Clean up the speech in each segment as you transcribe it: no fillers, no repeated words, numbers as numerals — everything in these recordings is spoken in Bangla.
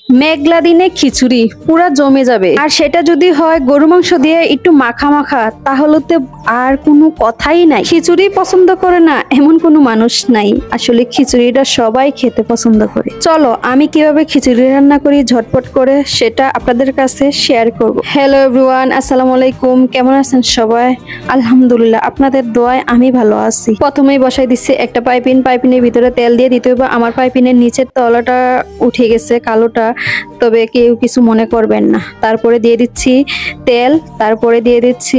মেঘলা দিনে খিচুড়ি পুরা জমে যাবে, আর সেটা যদি হয় গরু মাংস দিয়ে একটু মাখা মাখা, তাহলে তো আর কোনো কথাই নাই। খিচুড়ি পছন্দ করে না এমন কোনো মানুষ নাই। আসলে খিচুড়িটা সবাই খেতে পছন্দ করে। চলো আমি কিভাবে খিচুড়ি রান্না করি ঝটপট করে সেটা আপনাদের কাছে শেয়ার করব। হ্যালো এভরিওয়ান, আসসালামু আলাইকুম। কেমন আছেন সবাই? আলহামদুলিল্লাহ, আপনাদের দোয়ায় আমি ভালো আছি। প্রথমেই বসাই দিচ্ছি একটা পাইপিনের ভিতরে তেল দিয়ে দিতে হবে। আমার পাইপিনের নিচের তলাটা উঠে গেছে, কালোটা, তবে কেউ কিছু মনে করবেন না। তারপরে দিয়ে দিচ্ছি তেল, তারপরে দিয়ে দিচ্ছি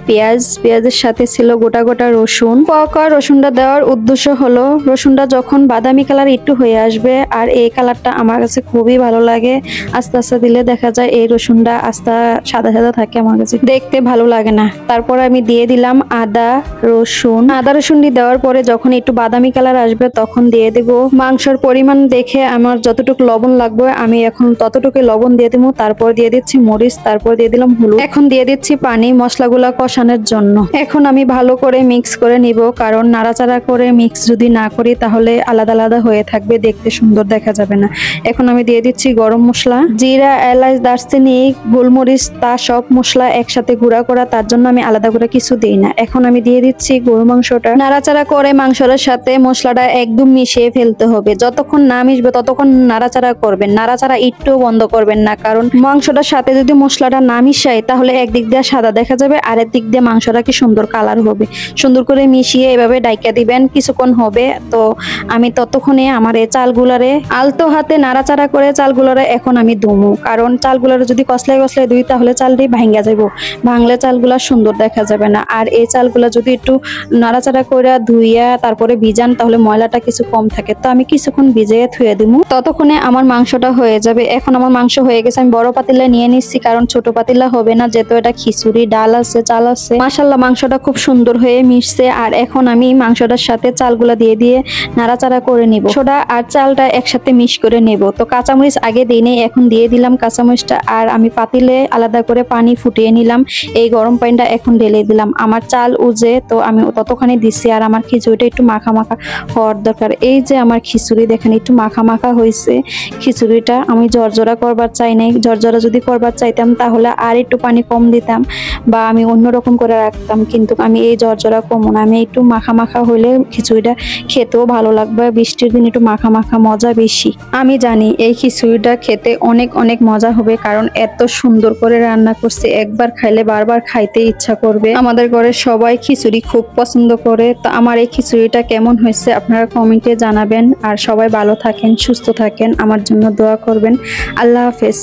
পেঁয়াজের সাথে ছিল গোটা গোটা রসুন। রসুনটা দেওয়ার উদ্দেশ্য হলো রসুনটা যখন বাদামি কালার একটু হয়ে আসবে, আর এই কালারটা আমার কাছে খুবই ভালো লাগে। আস্তে আস্তে দিলে দেখা যায় এই রসুনটা আস্তে সাদা সাদা থাকে, আমার কাছে দেখতে ভালো লাগে না। তারপর আমি দিয়ে দিলাম আদা রসুন দেওয়ার পরে যখন একটু বাদামি কালার আসবে তখন দিয়ে দেব মাংসের পরিমাণ দেখে আমার যতটুকু লবণ লাগবে আমি এখন ততটুকু লবণ দিয়ে দেবো। তারপর দিয়ে দিচ্ছি মরিচ, তারপর দিয়ে দিলাম হলুদ। এখন দিয়ে দিচ্ছি পানি মশলাগুলা কষানোর জন্য। এখন আমি ভালো করে মিক্স করে নিব, কারণ নাড়াচাড়া করে মিক্স যদি না করি তাহলে আলাদা আলাদা হয়ে থাকবে, দেখতে সুন্দর দেখা যাবে না। এখন আমি দিয়ে দিচ্ছি গরম মশলা, জিরা এলাচ দারচিনি গোলমরিচ, তা সব মশলা একসাথে গুঁড়া করা, তার জন্য আমি আলাদা করে কিছু দিই না। এখন আমি দিয়ে দিচ্ছি গরু মাংসটা, নাড়াচাড়া করে মাংসটার সাথে মশলাটা একদম মিশিয়ে ফেলতে হবে। যতক্ষণ না মিশবে ততক্ষণ নাড়াচাড়া করবেন, নাড়াচাড়া একটু বন্ধ করবেন না, কারণ মাংসটার সাথে যদি মশলাটা না মিশায় তাহলে একদিক দিয়ে সাদা দেখা যাবে আর একদিক দিয়ে মাংসটা কি সুন্দর কালার হবে। সুন্দর করে মিশিয়ে এভাবে ডাইকা দিবেন, কিছুক্ষণ হবে। তো আমি ততক্ষণে আমার এই চালগুলারে আলতো হাতে নাড়াচাড়া করে চালগুলারে এখন আমি ধুমু, কারণ চালগুলারে যদি কসলাই দুই তাহলে চালটি ভাঙ্গা যাবো, ভাঙলে চালগুলা সুন্দর দেখা যাবে না। আর এই চালগুলা যদি একটু নাড়াচাড়া করে ধুইয়া তারপরে ভিজান তাহলে ময়লাটা কিছু কম থাকে। তো আমি কিছুক্ষণ ভিজিয়ে ধুয়ে দিব, ততক্ষণে আমার মাংসটা হয়ে যাবে। এখন আমার মাংস হয়ে গেছে, আমি বড় পাতিলা নিয়ে নিচ্ছি, কারণ ছোট পাতিলা হবে না, যেহেতু এটা খিচুড়ি, ডাল আছে চাল আছে। মাশাআল্লাহ মাংসটা খুব সুন্দর হয়ে মিশছে। আর এখন আমি মাংসটার সাথে চালগুলা দিয়ে নাড়াচাড়া করে নিব, সোডা আর চালটা একসাথে মিক্স করে নেব। তো কাঁচামরিচ আগে দিই নেই, এখন দিয়ে দিলাম কাঁচামরিচটা। আর আমি পাতিলে আলাদা করে পানি ফুটিয়ে নিলাম, এই গরম পানিটা এখন ঢেলে দিলাম। আমার চাল উজে, তো আমি ততখানি দিচ্ছি। আর আমার খিচুড়িটা একটু মাখা মাখা হওয়ার দরকার। এই যে আমার খিচুড়ি দেখেন একটু মাখা মাখা হয়েছে। খিচুড়িটা আমি জর্জরা করবার চাই নাই, জর্জরা যদি করবার চাইতাম তাহলে আর একটু পানি কম দিতাম বা আমি অন্যরকম করে রাখতাম, কিন্তু আমি এই জর্জরা কম না, আমি একটু মাখা মাখা হইলে খিচুড়িটা খেতেও ভালো লাগবে। বৃষ্টির দিন একটু মাখা মাখা মজা বেশি। আমি জানি এই খিচুড়িটা খেতে অনেক অনেক মজা হবে, কারণ এত সুন্দর করে রান্না করছে, একবার খাইলে বারবার খাইতে ইচ্ছা করবে। আমাদের ঘরে সবাই খিচুড়ি খুব পছন্দ করে। তো আমার এই খিচুড়িটা কেমন হয়েছে আপনারা কমেন্টে জানাবেন। আর সবাই ভালো থাকেন, সুস্থ থাকেন, আমার জন্য দোয়া করবেন। আল্লাহ হাফেজ।